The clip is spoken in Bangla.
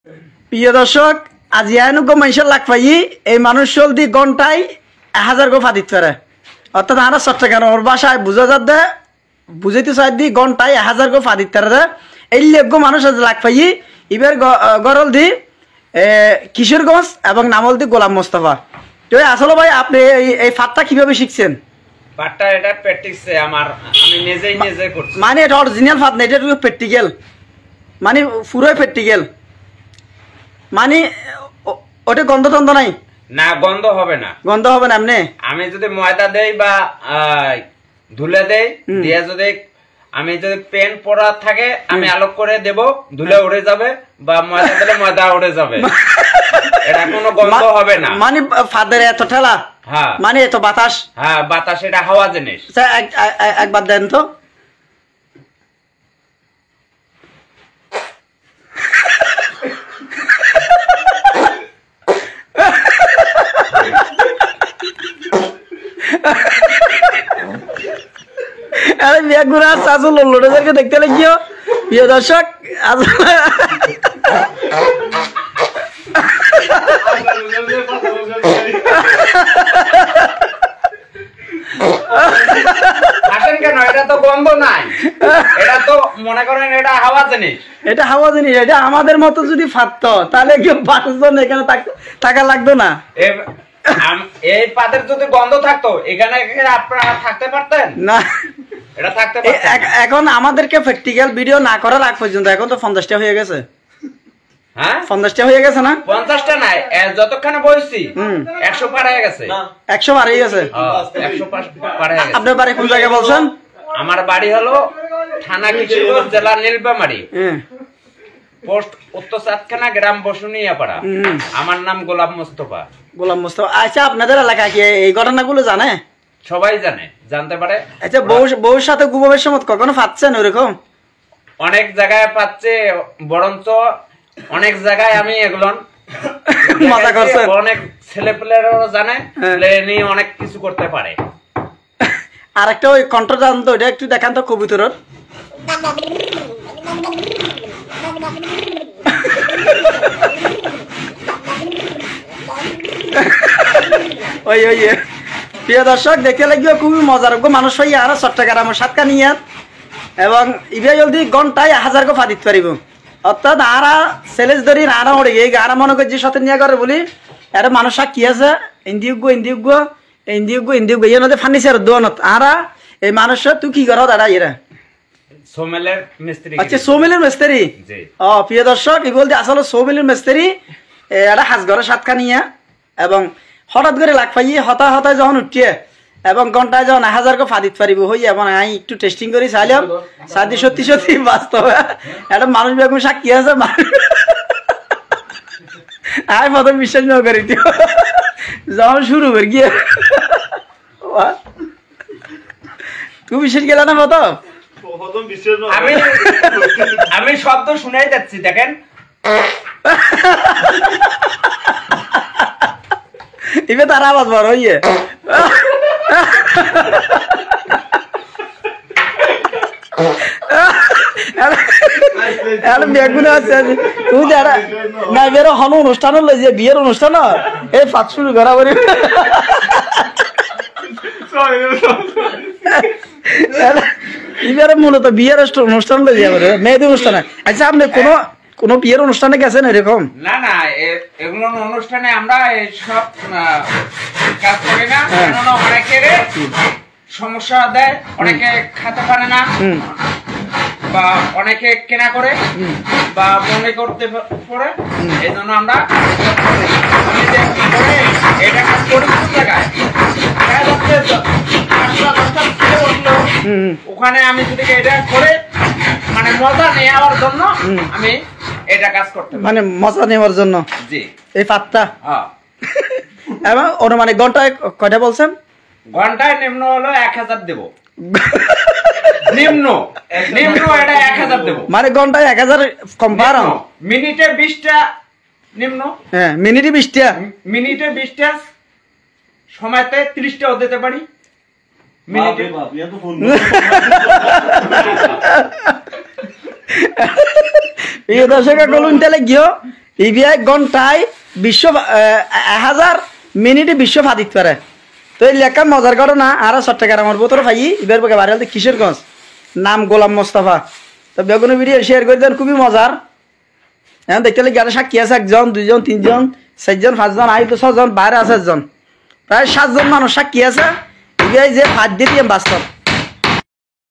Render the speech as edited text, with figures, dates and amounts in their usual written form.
প্রিয় দর্শক আজি আনুগো মানুষের লাগ পাই এই মানুষ চলতি ঘন্টায় 1000 গো ফাদিত পারে অর্থাৎ আমরা চট্টগ্রাম ওর বাসায় বুঝা যাত দে বুঝাইতে চাই দি ঘন্টায় 1000 গো ফাদিত পারে এই লেগো মানুষ আজ লাগ পাই ইবের গরল দি কিশোরগঞ্জ এবং নামল দি গোলাম মোস্তফা। তো আসলে ভাই আপনি এই ফাতটা কিভাবে শিখছেন? ফাতটা এটা প্র্যাকটিসে আমি নিজে করছি। মানে এটা অরিজিনাল ফাত না, এটা প্র্যাকটিক্যাল, মানে পুরোই প্র্যাকটিক্যাল, মানে ওটা গন্ধ টন্ধ নাই? না, গন্ধ হবে না। গন্ধ হবে না? এমনি আমি যদি ময়দা দেই বা ধুলে দেই দিয়ে আমি যদি পেন পরা থাকে আমি আলোক করে দেব, ধুলে উড়ে যাবে বা ময়দা দিলে ময়দা উড়ে যাবে, এটা কোনো গন্ধ হবে না। মানে ফাদের এত ঠেলা, হ্যাঁ, মানে এত বাতাস, হ্যাঁ বাতাস, এটা হাওয়া জিনিস। একবার দেন তো। আরে বেগুনা চাচু লোডেদেরকে দেখতে লাগিও প্রিয় দর্শক। কেন? এটা তো গন্ধ নাই, এটা তো মনে করেন এটা হাওয়া জিনিস। এটা হাওয়া জিনিস, এটা আমাদের মতো যদি ফাটতো তাহলে কেউ 5 জন এখানে থাকা লাগতো না। এই পাতের যদি গন্ধ থাকতো এখানে আপনারা থাকতে পারতেন না, এটা থাকতে পারতেন। এখন আমাদেরকে প্র্যাকটিক্যাল ভিডিও না করার আগ পর্যন্ত এখন তো 50টা হয়ে গেছে। হ্যাঁ 50টা হয়ে গেছে না? 50টা নাই, যতক্ষণ বইছি 100 পার হয়ে গেছে। 100 পার হয়ে গেছে। 100 পার হয়ে গেছে। আপনার বাড়ি কোন জায়গায় বলছেন? আমার বাড়ি হলো থানা কিশোরগঞ্জ, জেলা নীলফামারী, পোস্ট উত্তর চাঁদখানা, গ্রাম বসুনিয়াপাড়া। আমার নাম গোলাম মোস্তফা। গোলাম মোস্তফা। আচ্ছা, আপনাদের এলাকায় কি এই ঘটনাগুলো জানে? সবাই জানে, জানতে পারে। আচ্ছা, বউর সাথে ঘুমাবের সময় কখনো পাচ্ছেন ওরকম? অনেক জায়গায় পাচ্ছে, বরঞ্চ অনেক জায়গায় আমি এগুলো মজা করছেন। অনেক ছেলেপেলেরাও জানে, নিয়ে অনেক কিছু করতে পারে। আর একটা ওই কণ্ঠ জানতো, ওইটা একটু দেখান তো কবুতরের। ওই ওই প্রিয় দর্শক দেখতে লাগবে খুবই মজার মানুষ হইয়া আর চট্টগ্রামের সাতকা নিয়ে এবং ইবে জলদি ঘন্টায় 1000 গো ফাদিত পারিব। অর্থাৎ আরা সেলেস ধরি আরা ওড়ে গিয়ে আরা মনে করছি সাথে নিয়ে করে বলি এটা মানুষ কি আছে ইন্দিউগ্য ইয়ে নদী ফার্নিচার দোয়ানত আরা এই মানুষের তুই কি করো দাঁড়া এরা সোমেলের মিস্ত্রি। আচ্ছা, সোমেলের মিস্ত্রি। প্রিয় দর্শক এই বলতে আসলে সোমেলের মিস্ত্রি এটা হাজঘরের সাতকা নিয়ে এবং হঠাৎ করে লাগ পাই হতায় যখন উঠিয়ে এবং ঘন্টায় যখন 1000 গো ফাদিত পারিব হই এবং আমি একটু টেস্টিং করে চাইলাম সাদি সত্যি বাস্তব একটা মানুষ বেগুন সাক্ষী আছে। আমি প্রথম বিশ্বাস না করি যখন শুরু করি গিয়ে তুই বিশ্বাস গেল না প্রথম? আমি শব্দ শুনাই যাচ্ছি, দেখেন ইবে তার আওয়াজ বড় হইয়ে বেগুন আছে তুই যারা না বের হন অনুষ্ঠান হলো যে বিয়ের অনুষ্ঠান এই ফাঁক শুরু করা বলি এবারে মূলত বিয়ের অনুষ্ঠান লই যাবে মেয়েদের অনুষ্ঠানে। আচ্ছা, আপনি কোনো বিয়ের অনুষ্ঠানে গেছেন এরকম? না না, এগুলো অনুষ্ঠানে আমরা সব কাজ করি না, কেননা অনেকের সমস্যা দেয়, অনেকে খেতে পারে না বা অনেকে কেনা করে বা মনে করতে পারে, এই জন্য আমরা এটা কাজ করি। জায়গায় ওখানে আমি যদি এটা করে মানে মজা নেওয়ার জন্য আমি এটা কাজ করতে, মানে মজা নেওয়ার জন্য। জি, এই পাতটা হ্যাঁ। এবং অনুমানিক ঘন্টায় কয়টা বলছেন? ঘন্টায় নিম্ন হলো 1000 দেব। নিম্ন এটা 1000 দেব, মানে ঘন্টায় 1000 কম পারো। মিনিটে 20টা নিম্ন। হ্যাঁ, মিনিটে 20টা। মিনিটে 20টা, সময়তে 30টাও দিতে পারি মিনিটে। প্রিয় দর্শক বলুন তাহলে গিয়েও ইবিআই ঘন্টায় 1000 মিনিটে 20 ফাদিত পারে। তো এই লেখা মজার ঘটনা আর চট্টগ্রামের বোতর ভাই এবার বকে বাড়ি কিশোরগঞ্জ, নাম গোলাম মোস্তফা। তো বেগুন ভিডিও শেয়ার করে দেন, খুবই মজার। এখন দেখতে গেলে গাড়ি সাক্ষী আছে 1 জন 2 জন 3 জন 4 জন 5 জন, আই তো 6 জন, বাইরে আছে 1 জন, প্রায় 7 জন মানুষ সাক্ষী আছে। ইবিআই যে ফাঁদ দিয়ে বাস্তব।